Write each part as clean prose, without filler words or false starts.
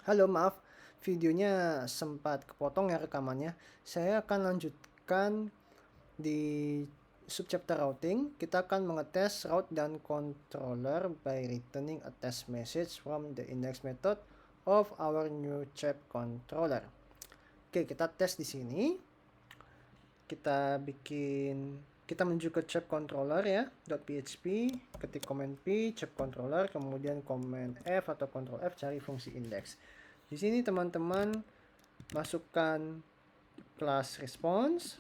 Halo, maaf, videonya sempat kepotong ya rekamannya. Saya akan lanjutkan di subchapter routing. Kita akan mengetes route dan controller by returning a test message from the index method of our new chap controller. Oke, kita tes di sini. Kita menuju ke chap controller ya, .php, ketik command p, chap controller, kemudian command F atau control F cari fungsi index. Di sini teman-teman masukkan kelas response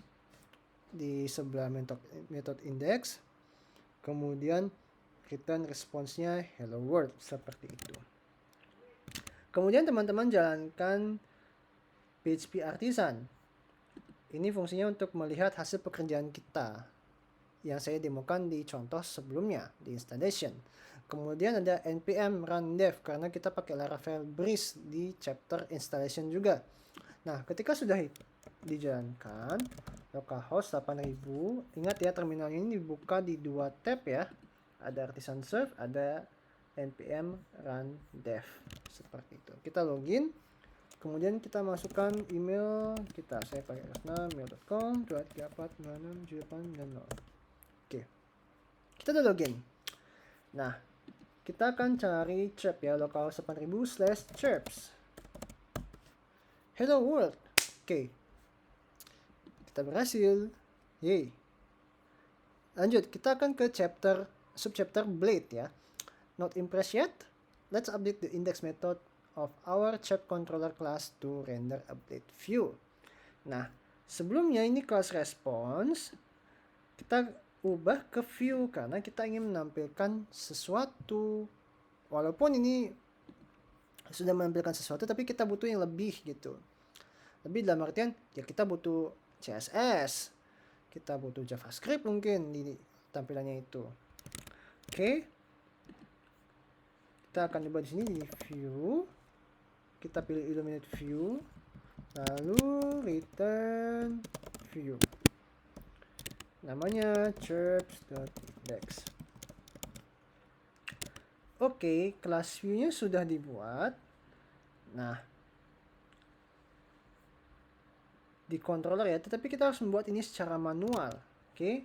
di sebelah method index, kemudian return response-nya hello world seperti itu. Kemudian teman-teman jalankan PHP artisan. Ini fungsinya untuk melihat hasil pekerjaan kita yang saya demokan di contoh sebelumnya di installation. Kemudian ada npm run dev karena kita pakai Laravel Breeze di chapter installation juga. Nah, ketika sudah dijalankan localhost 8000, ingat ya terminal ini dibuka di dua tab ya. Ada artisan serve, ada npm run dev seperti itu. Kita login. Kemudian kita masukkan email kita. Saya pakai mail.com 234967890. Oke. Kita udah login. Nah, kita akan cari chirp ya, localhost 8000/chirps. Hello world. Oke. Kita berhasil. Yeay. Lanjut, kita akan ke subchapter blade ya. Not impressed yet? Let's update the index method of our chap controller class to render update view. Nah, sebelumnya ini class response kita ubah ke view karena kita ingin menampilkan sesuatu. Walaupun ini sudah menampilkan sesuatu, tapi kita butuh yang lebih gitu. Lebih dalam artian ya kita butuh CSS, kita butuh JavaScript mungkin di tampilannya itu. Oke. Kita akan coba di sini di view. Kita pilih illuminate view, lalu return view. Namanya chirps.index. Oke, kelas view-nya sudah dibuat. Nah, di controller ya, tetapi kita harus membuat ini secara manual. Oke.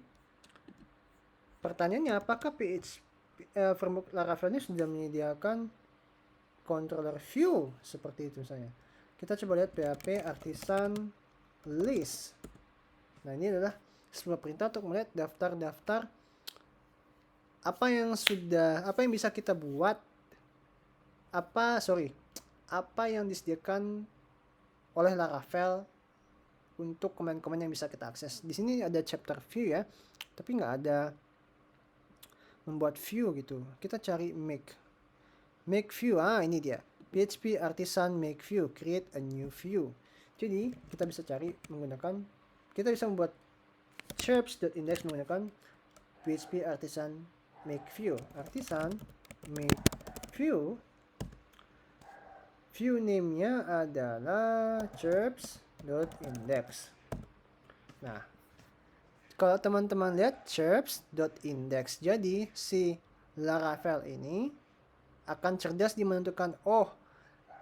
Pertanyaannya, apakah framework Laravel ini sudah menyediakan controller view seperti itu saya. Kita coba lihat PHP artisan list. Nah, ini adalah sebuah perintah untuk melihat daftar-daftar apa yang bisa kita buat, apa yang disediakan oleh Laravel untuk komen-komen yang bisa kita akses. Di sini ada chapter view ya, tapi nggak ada membuat view gitu. Kita cari make view. Ini dia, PHP artisan make view, create a new view. Jadi kita bisa membuat chirps.index menggunakan PHP artisan make view. Artisan make view, view name-nya adalah chirps.index. Nah, kalau teman-teman lihat chirps.index, jadi si Laravel ini akan cerdas di menentukan,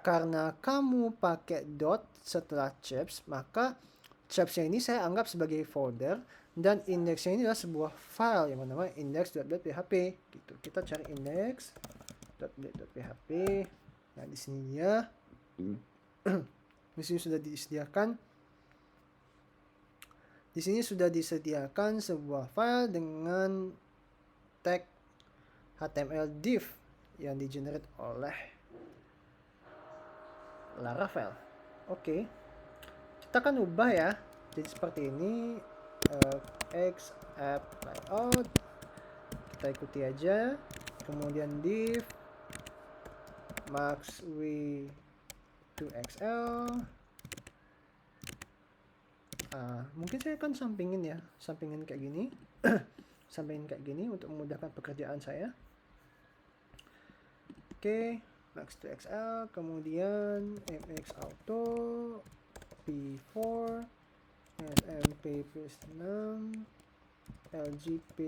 karena kamu pakai dot setelah chirps, maka chirpsnya ini saya anggap sebagai folder dan indeksnya ini adalah sebuah file yang bernama index.php gitu. Kita cari index.php. Nah, di sini dia. Di sini sudah disediakan. Di sini sudah disediakan sebuah file dengan tag HTML div yang di-generate oleh Laravel. Oke. Kita akan ubah ya. Jadi seperti ini, x app layout. Kita ikuti aja. Kemudian div max width to XL. Mungkin saya akan sampingin kayak gini. Sampingin kayak gini untuk memudahkan pekerjaan saya. Oke, max to XL, kemudian MX auto, P4, SMP plus 6, LGP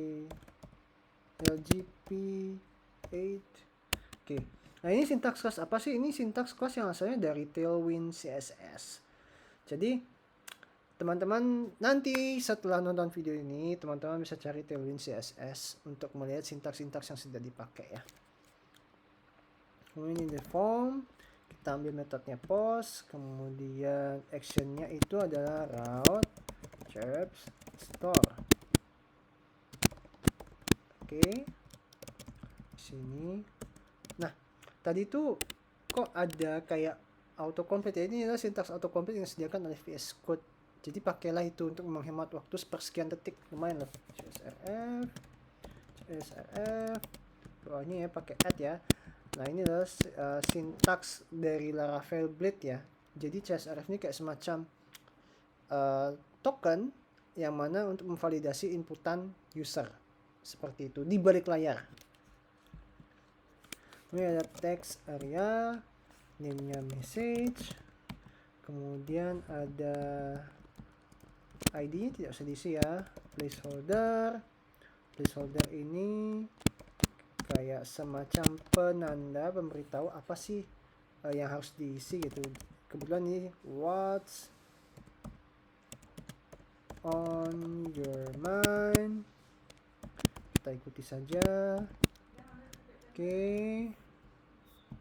8. Oke, Nah, ini sintaks kelas apa sih? Ini sintaks kelas yang asalnya dari Tailwind CSS. Jadi teman-teman nanti setelah nonton video ini, teman-teman bisa cari Tailwind CSS untuk melihat sintaks-sintaks yang sudah dipakai ya. Kemudian ini form, kita ambil metodenya post, kemudian actionnya itu adalah route chirps store. Oke, sini. Nah, tadi tuh kok ada kayak autocomplete ya? Ini adalah sintaks autocomplete yang disediakan oleh VS Code. Jadi pakailah itu untuk menghemat waktu sepersekian detik, lumayan loh. CSRF, bawahnya ya pakai add ya. Nah, ini adalah sintaks dari Laravel Blade ya. Jadi CSRF ini kayak semacam token yang mana untuk memvalidasi inputan user. Seperti itu di balik layar. Ini ada text area, name-nya message, kemudian ada ID tidak usah diisi ya, placeholder ini kayak semacam penanda pemberitahu apa sih yang harus diisi gitu. Kebetulan ini what's on your mind, kita ikuti saja. Oke,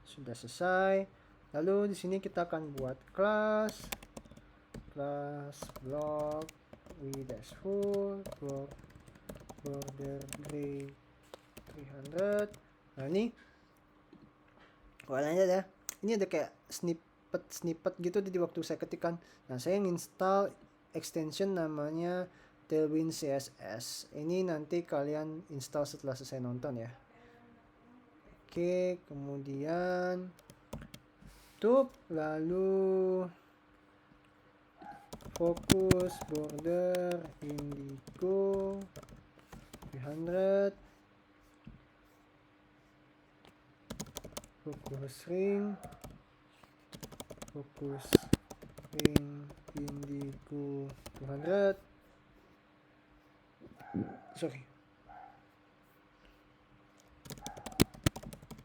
sudah selesai. Lalu di sini kita akan buat kelas block width as full, border gray 300. Nah, ini warnanya ya. Ini ada kayak snippet gitu di waktu saya ketikkan. Nah, saya install extension namanya Tailwind CSS. Ini nanti kalian install setelah selesai nonton ya. Oke, kemudian tutup, lalu fokus border indigo 300, fokus ring indigo 200.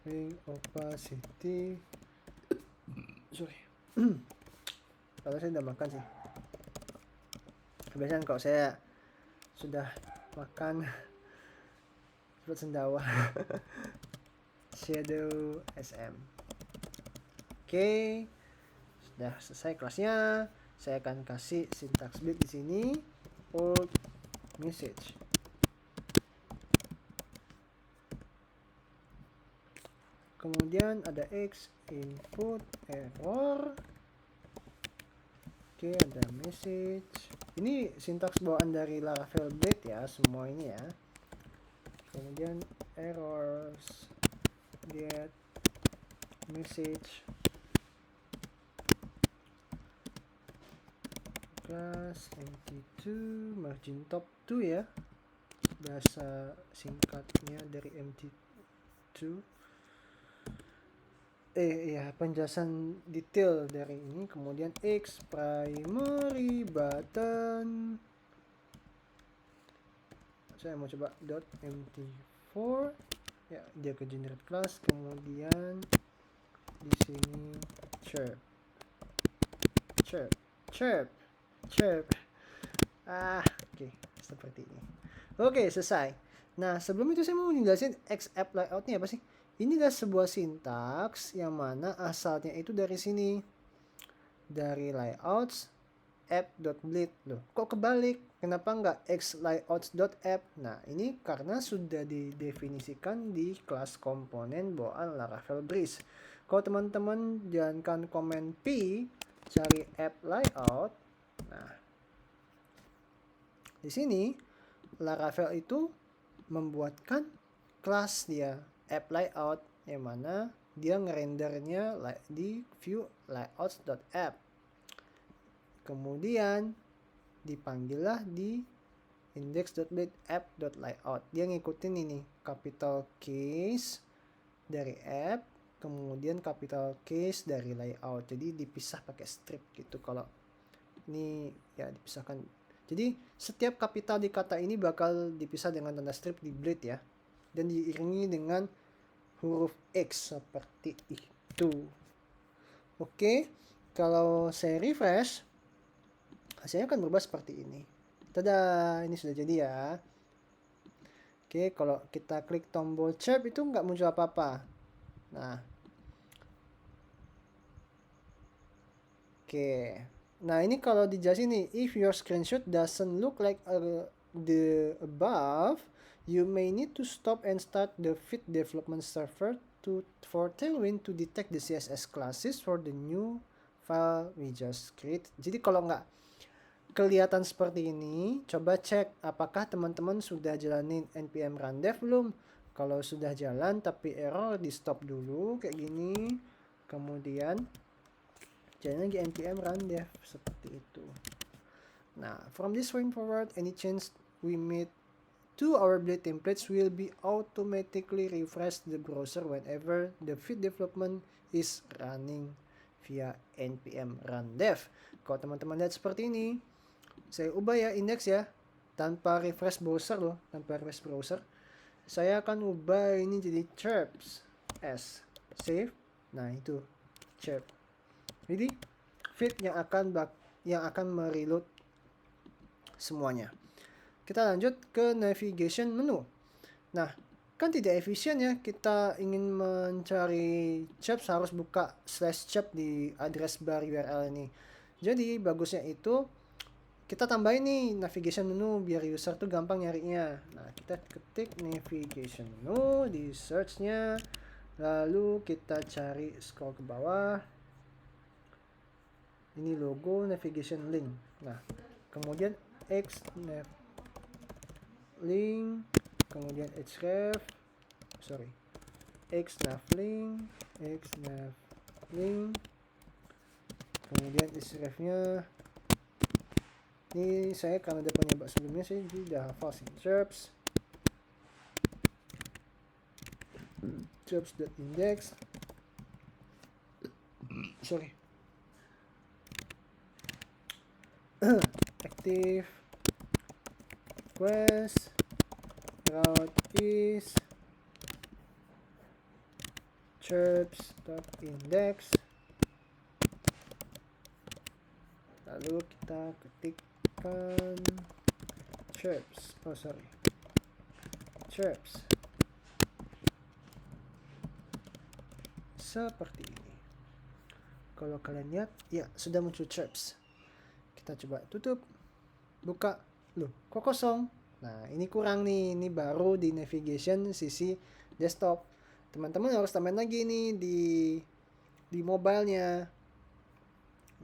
Ring opacity. Kalau saya udah makan sih. Kebiasaan kalau saya sudah makan seperti sendawa. Shadow SM. Oke, sudah selesai kelasnya. Saya akan kasih syntax bit di sini. Old message. Kemudian ada X input error. Oke, ada message. Ini sintaks bawaan dari Laravel Blade ya, semua ini ya. Kemudian errors get message class mt2 margin top 2 ya, bahasa singkatnya dari mt2. Ya, penjelasan detail dari ini. Kemudian X primary button, saya mau coba .mt4 ya, dia ke generate class. Kemudian di sini chirp. Oke, seperti ini. Oke, selesai. Nah, sebelum itu saya mau menjelaskan X-app layoutnya apa sih. Ini adalah sebuah sintaks yang mana asalnya itu dari sini, dari layouts app.blade. Loh, kok kebalik? Kenapa nggak xlayouts.app? Nah, ini karena sudah didefinisikan di kelas komponen bawaan Laravel Breeze. Kalau teman-teman jalankan komen P, cari app layout. Nah, di sini Laravel itu membuatkan kelas dia app layout yang mana dia ngerendernya di view layouts.app. Kemudian dipanggillah di index.blade app.layout. Dia ngikutin ini capital case dari app, kemudian capital case dari layout. Jadi dipisah pakai strip gitu. Kalau ini ya dipisahkan. Jadi setiap kapital di kata ini bakal dipisah dengan tanda strip di Blade ya, dan diiringi dengan huruf X seperti itu. Oke, kalau saya refresh, hasilnya akan berubah seperti ini. Tada, ini sudah jadi ya. Oke, kalau kita klik tombol chirp itu nggak muncul apa-apa. Nah, oke. Nah, ini kalau dijelasin nih, if your screenshot doesn't look like the above, you may need to stop and start the Fit development server for Tailwind to detect the CSS classes for the new file we just create. Jadi kalau nggak kelihatan seperti ini, coba cek apakah teman-teman sudah jalanin npm run dev belum. Kalau sudah jalan tapi error, di stop dulu kayak gini, kemudian jalan lagi npm run dev seperti itu. Nah, from this point forward, any change we made to our Blade templates will be automatically refresh the browser whenever the Fit development is running via npm run dev. Kalau teman-teman lihat seperti ini, saya ubah ya index ya, tanpa refresh browser loh, tanpa refresh browser. Saya akan ubah ini jadi chirps s, save. Nah itu chirp. Jadi Fit yang akan mereload semuanya. Kita lanjut ke navigation menu. Nah, kan tidak efisien ya, kita ingin mencari chirps harus buka /chirp di address bar URL ini. Jadi bagusnya itu kita tambahin nih navigation menu biar user tuh gampang nyarinya. Nah, kita ketik navigation menu di search-nya, lalu kita cari scroll ke bawah. Ini logo navigation link. Nah, kemudian xnav link, kemudian xref xnav link, kemudian xref-nya. Ini saya karena udah punya sebelumnya, saya udah hafal sih. chirps.index active request route is chirps.index, lalu kita ketikkan chirps seperti ini. Kalau kalian lihat, ya sudah muncul chirps. Kita coba tutup, buka, loh kok kosong. Nah ini kurang nih, ini baru di navigation sisi desktop. Teman-teman harus tambahin lagi nih di mobilenya.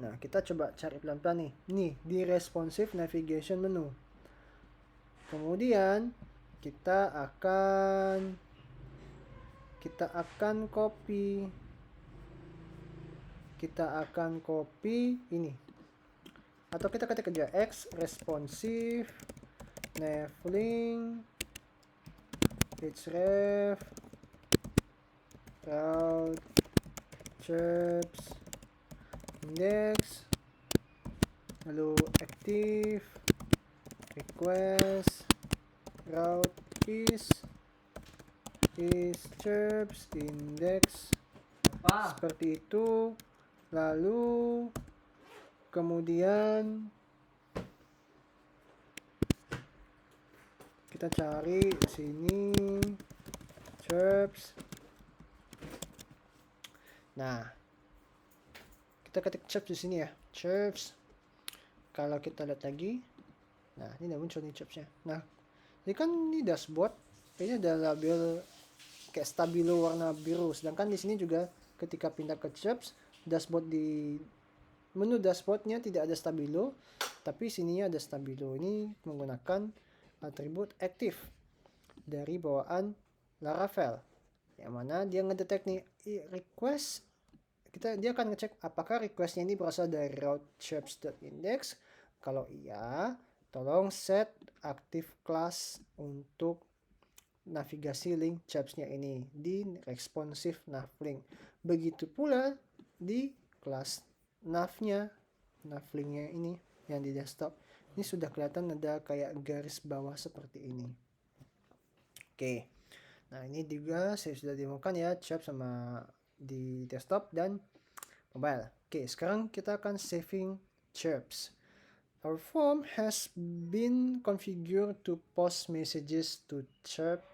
Nah kita coba cari pelan-pelan nih di responsive navigation menu. Kemudian kita akan copy ini, atau kita ketik aja x responsive navlink href route chirps index, lalu active request route is chirps index. Seperti itu. Lalu kemudian kita cari sini chirps. Nah, kita ketik chirps di sini ya, chirps. Kalau kita lihat lagi, nah ini udah muncul nih chirpsnya. Nah, ini kan ini dashboard, ini ada label kayak stabilo warna biru. Sedangkan di sini juga ketika pindah ke chirps, dashboard di menu dashboardnya tidak ada stabilo, tapi sininya ada stabilo. Ini menggunakan atribut active dari bawaan Laravel, yang mana dia ngedetek nih request. Dia akan ngecek apakah requestnya ini berasal dari route chirps.index. Kalau iya, tolong set active class untuk navigasi link chirpsnya ini di responsive navlink. Begitu pula di kelas navlinknya ini yang di desktop. Ini sudah kelihatan ada kayak garis bawah seperti ini. Oke. Nah, ini juga saya sudah demokan ya, chirp sama di desktop dan mobile. Oke, sekarang kita akan saving chirps. Our form has been configured to post messages to chirp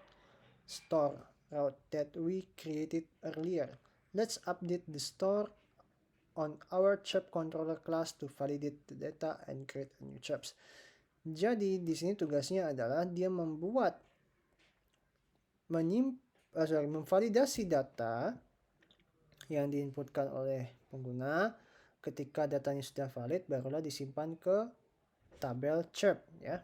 store route that we created earlier. Let's update the store on our chirp controller class to validate the data and create a new chirps. Jadi di sini tugasnya adalah dia memvalidasi data yang diinputkan oleh pengguna. Ketika datanya sudah valid, barulah disimpan ke tabel chirp ya.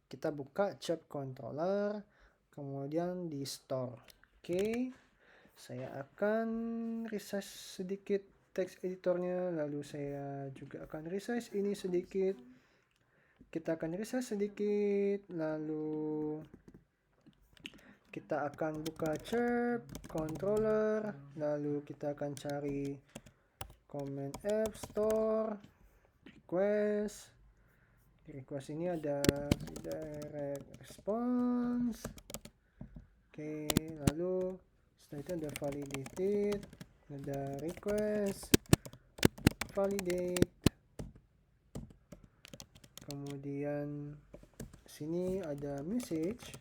Kita buka chirp controller, kemudian di store. Oke, saya akan resize sedikit text editornya, lalu saya juga akan resize ini sedikit. Kita akan resize sedikit, lalu kita akan buka chirp controller, lalu kita akan cari command F store request. Di request ini ada direct response. Oke, lalu setelah itu ada validated, ada request, validate. Kemudian sini ada message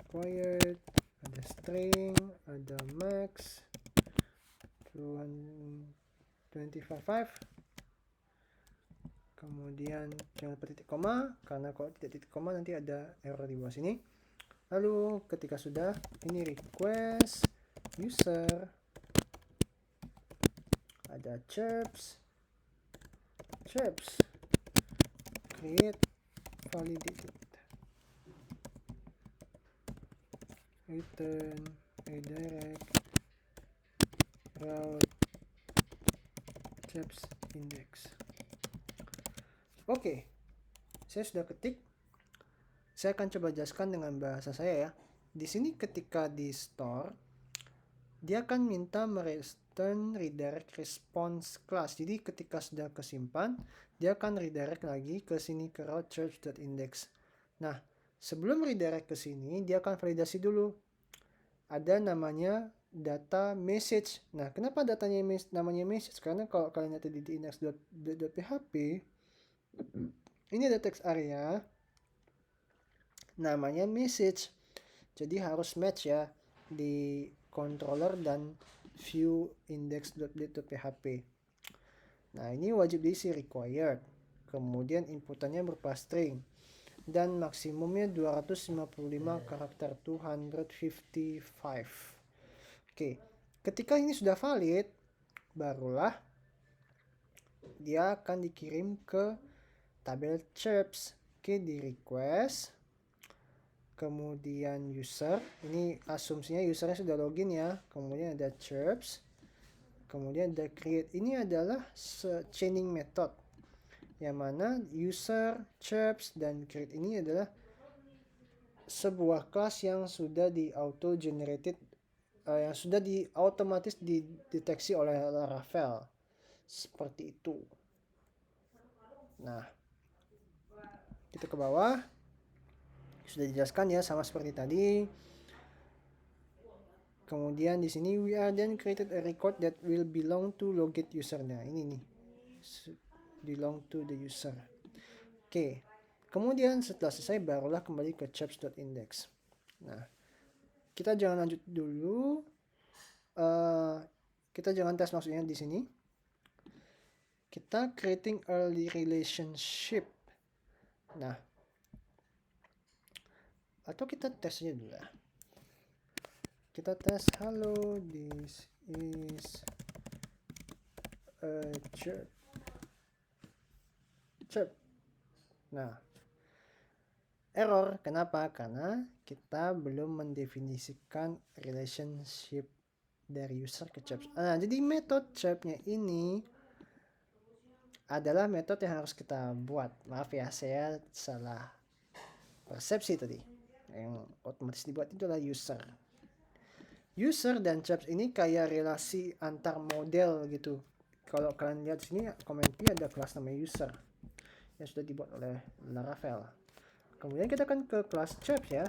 required, ada string, ada max 255. Kemudian jangan lupa titik koma, karena kalau tidak titik koma nanti ada error di bawah sini. Lalu ketika sudah, ini request user, ada chirps, create, validated, return, redirect, route, chirps index. Oke, saya sudah ketik. Saya akan coba jelaskan dengan bahasa saya ya. Di sini ketika di store, dia akan minta mereturn redirect response class. Jadi ketika sudah kesimpan, dia akan redirect lagi ke sini ke route chirps.index. Nah, sebelum redirect ke sini, dia akan validasi dulu. Ada namanya data message. Nah, kenapa datanya namanya message? Karena kalau kalian lihat di index.php, ini ada text area namanya message. Jadi harus match ya di controller dan view index.php. Nah, ini wajib diisi required. Kemudian inputannya berupa string dan maksimumnya 255 karakter 255. Oke, ketika ini sudah valid, barulah dia akan dikirim ke tabel chirps. Oke, di request, kemudian user, ini asumsinya usernya sudah login ya, kemudian ada chirps, kemudian ada create. Ini adalah chaining method yang mana user, chirps, dan create ini adalah sebuah kelas yang sudah di auto generated, yang sudah di otomatis dideteksi oleh Laravel seperti itu. Nah, kita ke bawah, sudah dijelaskan ya sama seperti tadi. Kemudian di sini we are then created a record that will belong to logit user. Nah, ini nih belong to the user. Oke. Kemudian setelah selesai barulah kembali ke chirps.index. Nah, kita jangan lanjut dulu. Kita jangan tes maksudnya di sini. Kita creating early relationship. Nah, atau kita tesnya dulu ya. Kita tes hello, this is a chirp. Nah, error. Kenapa? Karena kita belum mendefinisikan relationship dari user ke chirps. Nah, jadi metode chirpnya ini adalah metode yang harus kita buat. Maaf ya, saya salah persepsi tadi. Yang otomatis dibuat itu adalah user. User dan chirps ini kayak relasi antar model gitu. Kalau kalian lihat sini, command P ada kelas namanya user yang sudah dibuat oleh Laravel. Kemudian kita akan ke kelas chirps ya.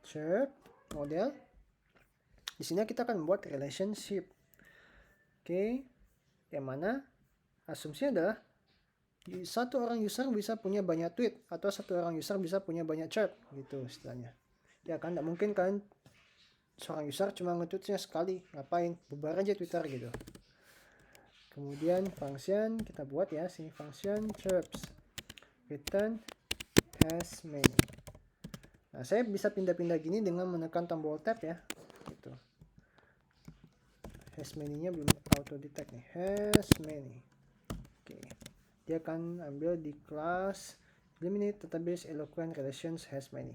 chirp model. Di sini kita akan membuat relationship. Oke, yang mana asumsinya adalah satu orang user bisa punya banyak tweet atau satu orang user bisa punya banyak chirp gitu istilahnya. Ya kan, tidak mungkin kan seorang user cuma nge-tweetnya sekali, ngapain, bubar aja Twitter gitu. Kemudian function kita buat ya, sini function chirps return has many. Nah, saya bisa pindah-pindah gini dengan menekan tombol tab ya, gitu. Has many-nya belum auto detect nih, has many. Oke, dia akan ambil di kelas eliminate database eloquent relations has many.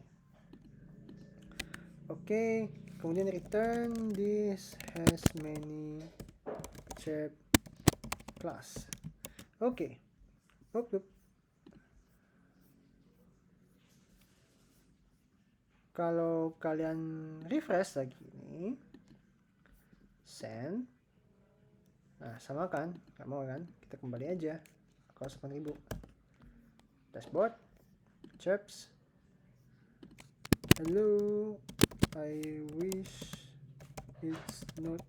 Oke, kemudian return this has many chirp class. Oke. Kalau kalian refresh lagi ini, send. Nah, sama kan? Gak mau kan? Kita kembali aja. Kalau 8000. Dashboard. Chirps. Hello. I wish it's not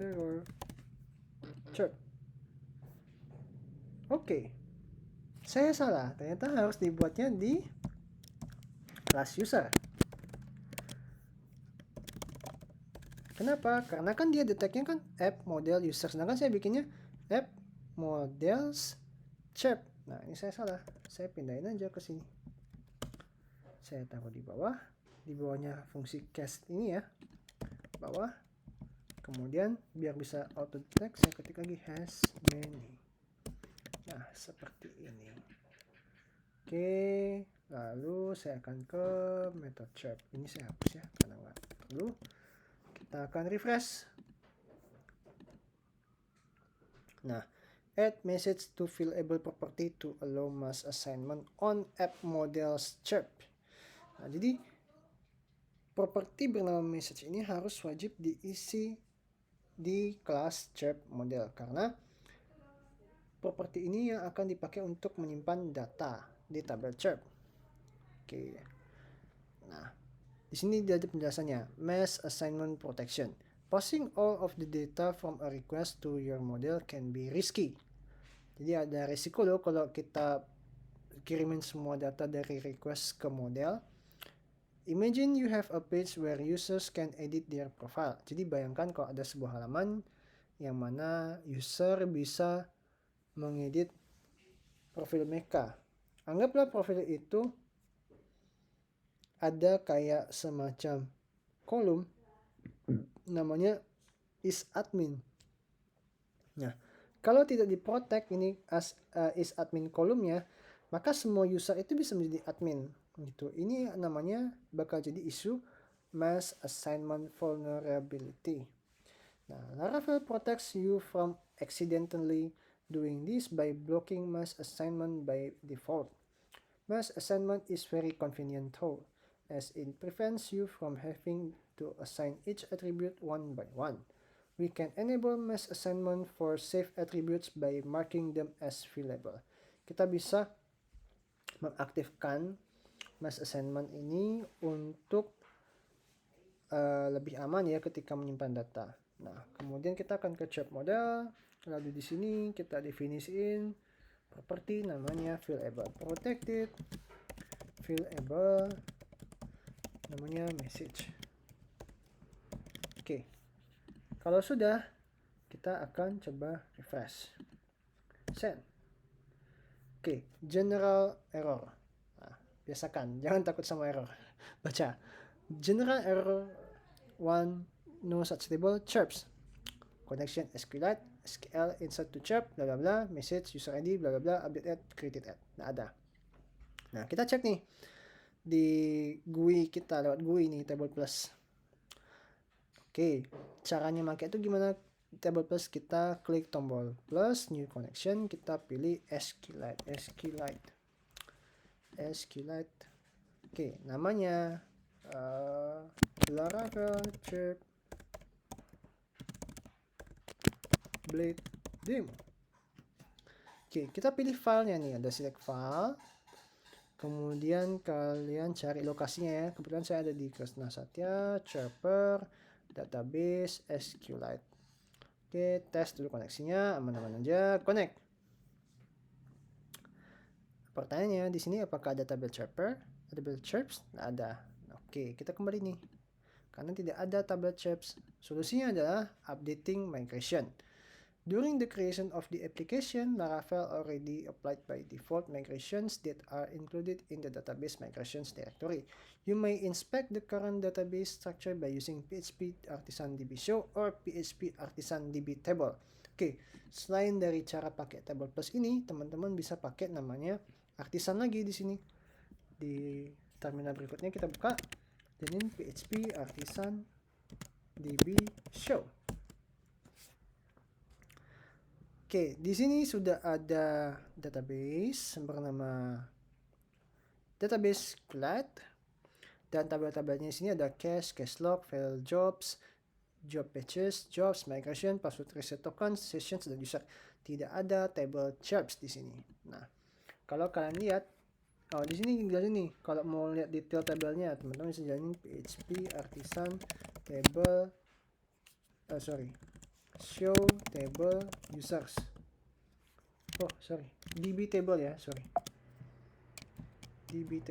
error. Chirp. Oke. Saya salah. Ternyata harus dibuatnya di kelas user. Kenapa? Karena kan dia detectnya kan app model user, sedangkan saya bikinnya app models chirp. Nah, ini saya salah. Saya pindahin aja ke sini. Saya taruh di bawah. Di bawahnya fungsi cast ini ya. Bawah. Kemudian biar bisa auto detect, saya ketik lagi has many. Nah, seperti ini. Oke, lalu saya akan ke method chirp. Ini saya hapus ya, karena nggak perlu. Kita akan refresh. Nah, add message to fillable property to allow mass assignment on app models chirp. Nah, jadi properti bernama message ini harus wajib diisi di kelas chirp model, karena properti ini yang akan dipakai untuk menyimpan data di tabel chirp. Oke. Nah, di sini dia ada penjelasannya. Mass assignment protection. Passing all of the data from a request to your model can be risky. Jadi ada risiko loh kalau kita kirimin semua data dari request ke model. Imagine you have a page where users can edit their profile. Jadi bayangkan kalau ada sebuah halaman yang mana user bisa mengedit profil mereka. Anggaplah profil itu ada kayak semacam kolom namanya is admin. Nah, kalau tidak diprotect ini is admin kolomnya, maka semua user itu bisa menjadi admin gitu. Ini namanya bakal jadi isu mass assignment vulnerability. Nah, Laravel protects you from accidentally doing this by blocking mass assignment by default. Mass assignment is very convenient tool, as it prevents you from having to assign each attribute one by one. We can enable mass assignment for safe attributes by marking them as fillable. Kita bisa mengaktifkan mass assignment ini untuk lebih aman ya ketika menyimpan data. Nah, kemudian kita akan ke chirp model, lalu di sini kita definisiin properti namanya fillable, protected fillable namanya message. Oke. Kalau sudah, kita akan coba refresh. Send. Oke, general error. Nah, biasakan, jangan takut sama error. Baca. General error 1 no such table chirps. Connection SQLite, SQL insert to chirp, bla bla bla, message user ID, bla bla bla, update add, created add. Nah, ada. Nah, kita cek nih di GUI kita lewat GUI nih table plus. Oke, caranya pakai itu gimana? Table plus kita klik tombol plus new connection, kita pilih SQLite. Oke, namanya Laravel chirp blade demo. Oke, kita pilih filenya nih, ada select file. Kemudian kalian cari lokasinya ya. Kebetulan saya ada di Kresna Satya, Chirper, database, SQLite. Oke, tes dulu koneksinya, aman-aman aja, connect. Pertanyaannya di sini apakah ada tabel Chirper? Ada tabel chirps? Nggak ada. Oke, kita kembali nih. Karena tidak ada tabel chirps, solusinya adalah updating migration. During the creation of the application, Laravel already applied by default migrations that are included in the database migrations directory. You may inspect the current database structure by using PHP Artisan DB Show or PHP Artisan DB Table. Oke, selain dari cara pakai table plus ini, teman-teman bisa pakai namanya Artisan lagi di sini. Di terminal berikutnya kita buka, dan ini PHP Artisan DB Show. Oke, di sini sudah ada database bernama database SQLite, dan tabel-tabelnya di sini ada cache, cache log, file jobs, job patches, jobs, migration, password reset token, sessions, dan user. Tidak ada table chirps di sini. Nah, kalau kalian lihat, di sini jelasin nih, kalau mau lihat detail tabelnya, teman-teman bisa jalanin PHP Artisan table, show table users. DB table ya, DB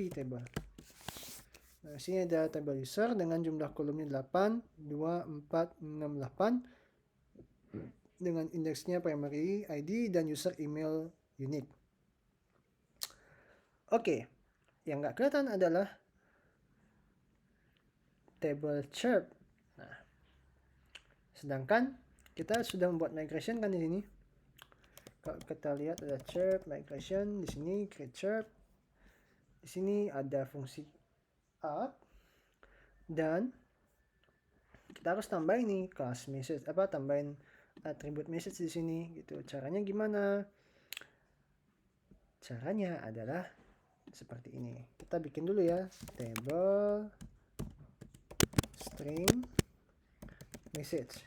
table. Nah, sini ada table user dengan jumlah kolomnya 8, 2, 4, 6, 8 dengan indeksnya primary ID dan user email unique. Oke, yang nggak kelihatan adalah table chirp. Nah, sedangkan kita sudah membuat migration kan di sini. Kalau kita lihat ada chirp migration di sini, create chirp. Di sini ada fungsi up, dan kita harus tambahin nih class message, tambahin attribute message di sini gitu. Caranya gimana? Caranya adalah seperti ini. Kita bikin dulu ya, table string message.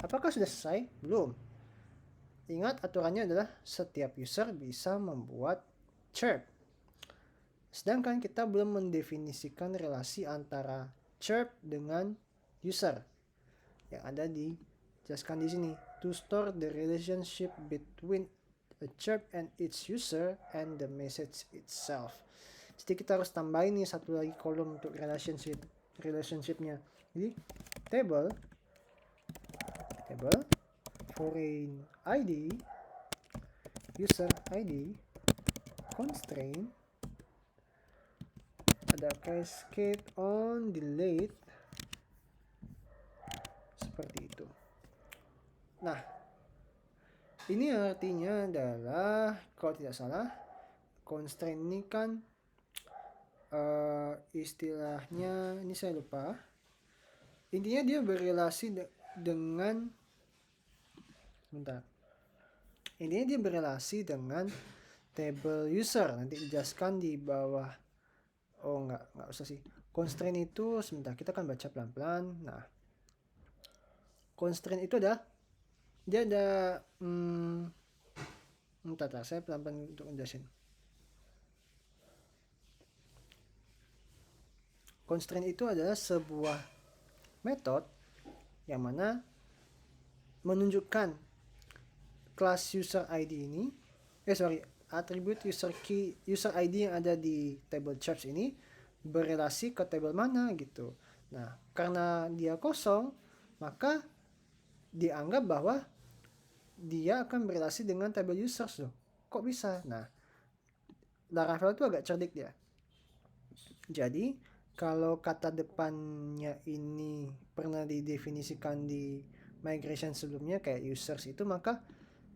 Apakah sudah selesai? Belum. Ingat, aturannya adalah setiap user bisa membuat chirp. Sedangkan kita belum mendefinisikan relasi antara chirp dengan user yang ada dijelaskan di sini. To store the relationship between a chirp and its user and the message itself. Jadi kita harus tambahin nih satu lagi kolom untuk relationshipnya. Jadi table foreign ID, user ID, constraint, ada cascade on delete, seperti itu. Nah, ini artinya adalah, kalau tidak salah, constraint ini kan istilahnya, ini saya lupa. Intinya dia berrelasi dengan table user. Nanti dijelaskan di bawah. Nggak usah sih. Constraint itu, sebentar, kita akan baca pelan-pelan. Nah, constraint itu dia ada saya pelan-pelan untuk menjelasin. Constraint itu adalah sebuah metode yang mana menunjukkan kelas user ID ini, atribut user ID yang ada di table chirps ini berrelasi ke table mana gitu. Nah, karena dia kosong, maka dianggap bahwa dia akan berrelasi dengan table users loh. Kok bisa? Nah, Laravel itu agak cerdik dia. Jadi, kalau kata depannya ini pernah didefinisikan di migration sebelumnya kayak users itu, maka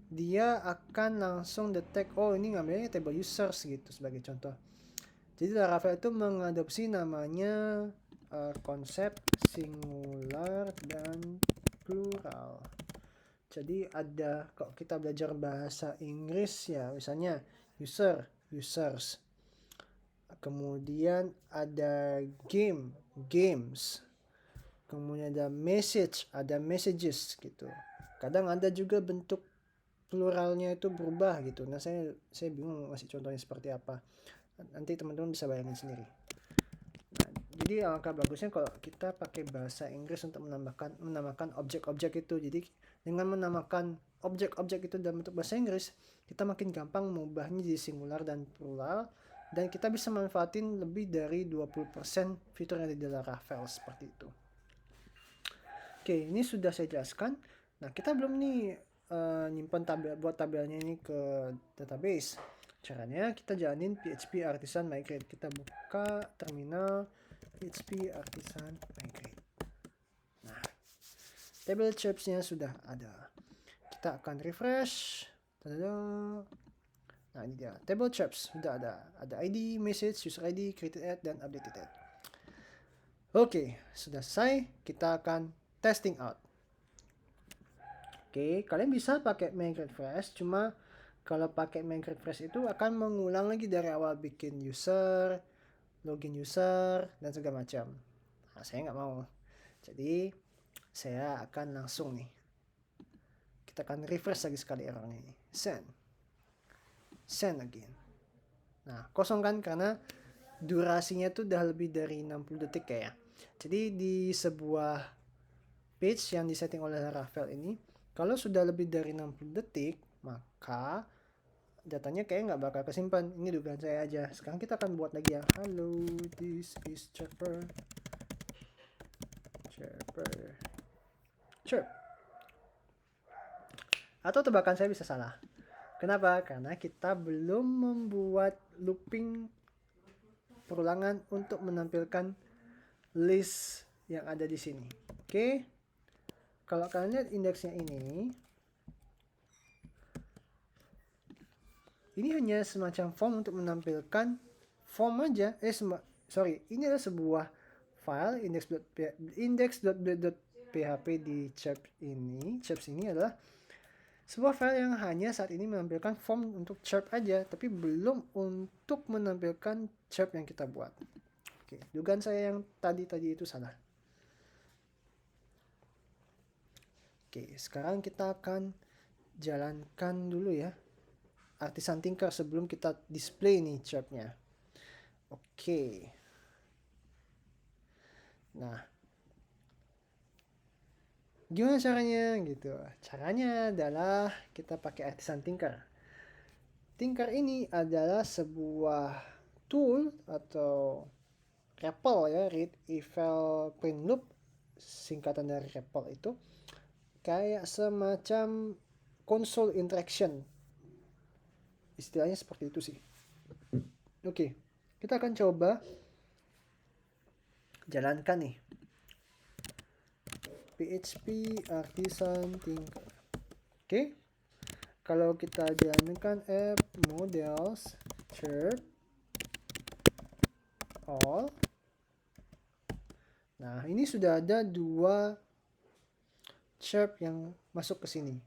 dia akan langsung detect, ini ngambilnya table users gitu sebagai contoh. Jadi Laravel itu mengadopsi namanya konsep singular dan plural. Jadi ada, kalau kita belajar bahasa Inggris ya, misalnya users. Kemudian ada games. Kemudian ada message, ada messages gitu. Kadang ada juga bentuk pluralnya itu berubah gitu. Nah, saya bingung ngasih contohnya seperti apa. Nanti teman-teman bisa bayangin sendiri. Nah, jadi alangkah bagusnya kalau kita pakai bahasa Inggris untuk menambahkan objek-objek itu. Jadi dengan menambahkan objek-objek itu dalam bentuk bahasa Inggris, kita makin gampang mengubahnya jadi singular dan plural, dan kita bisa manfaatin lebih dari 20% fitur yang ada di Laravel seperti itu. Oke, ini sudah saya jelaskan. Nah, kita belum nih nyimpan buat tabelnya ini ke database. Caranya kita jalanin PHP Artisan Migrate. Kita buka terminal PHP Artisan Migrate. Nah, table chapsnya sudah ada. Kita akan refresh. Tadada. Nah, ini dia. Table chaps sudah ada. Ada ID, message, user ID, created at, dan updated at. Oke, sudah selesai. Kita akan testing out. Oke, kalian bisa pakai Migrate Fresh, cuma kalau pakai Migrate Fresh itu akan mengulang lagi dari awal bikin user, login user, dan segala macam. Nah, saya nggak mau. Jadi, saya akan langsung nih. Kita akan refresh lagi sekali errornya ini. Send again. Nah, kosong kan karena durasinya tuh udah lebih dari 60 detik kayak. Jadi di sebuah page yang disetting oleh Laravel ini, kalau sudah lebih dari 60 detik, maka datanya kayak nggak bakal kesimpan. Ini dugaan saya aja. Sekarang kita akan buat lagi ya. Hello, this is Chirp. Atau tebakan saya bisa salah. Kenapa? Karena kita belum membuat looping perulangan untuk menampilkan list yang ada di sini. Oke. Kalau kalian lihat indeksnya ini hanya semacam form untuk menampilkan form aja. Ini adalah sebuah file index.php di chaps ini adalah sebuah file yang hanya saat ini menampilkan form untuk chirp aja, tapi belum untuk menampilkan chirp yang kita buat. Oke, dugaan saya yang tadi itu salah. Oke, sekarang kita akan jalankan dulu ya Artisan Tinker sebelum kita display nih chirpnya. Oke. Nah, gimana caranya gitu? Caranya adalah kita pakai Artisan Tinker. Tinker ini adalah sebuah tool atau REPL ya, read eval print loop, singkatan dari REPL itu kayak semacam console interaction, istilahnya seperti itu sih. Oke, kita akan coba jalankan nih PHP Artisan Tinker. Oke, kalau kita jalankan app models chirp all. Nah, ini sudah ada 2 chirp yang masuk ke sini.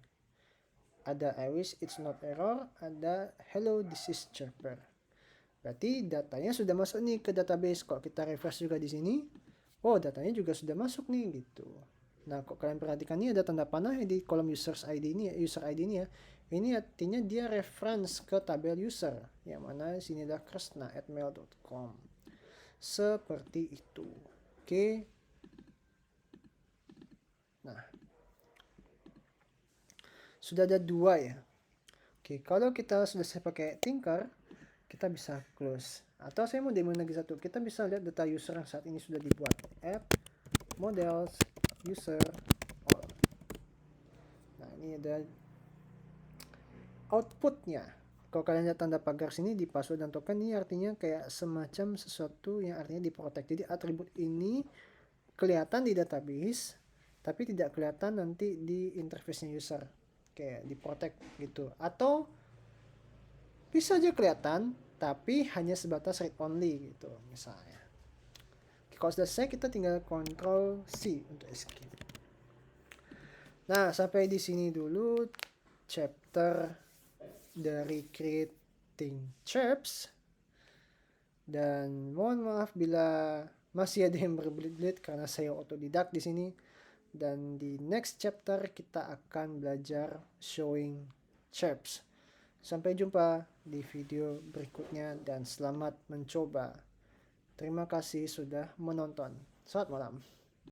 Ada I wish it's not error, ada hello this is chirper. Berarti datanya sudah masuk nih ke database. Kalau kita refresh juga di sini, oh datanya juga sudah masuk nih gitu. Nah, kok kalian perhatikan ini ada tanda panah di kolom user ID ini ya. Ini artinya dia reference ke tabel user, yang mana sini ada kresna@mail.com. Seperti itu. Oke. Nah, sudah ada 2 ya. Oke, kalau kita sudah selesai pakai Tinker, kita bisa close. Atau saya mau demo lagi satu. Kita bisa lihat data user yang saat ini sudah dibuat. App models user all. Nah, ini ada outputnya. Kalau kalian lihat tanda pagar sini di password dan token, ini artinya kayak semacam sesuatu yang artinya diprotect. Jadi atribut ini kelihatan di database, tapi tidak kelihatan nanti di interface-nya user. Kayak diprotect gitu. Atau bisa aja kelihatan, tapi hanya sebatas read only gitu misalnya. Kalau sudah selesai, kita tinggal Ctrl C untuk escape. Nah, sampai di sini dulu chapter dari creating chirps. Dan mohon maaf bila masih ada yang berbelit-belit karena saya otodidak di sini. Dan di next chapter kita akan belajar showing chirps. Sampai jumpa di video berikutnya dan selamat mencoba. Terima kasih sudah menonton. Selamat malam.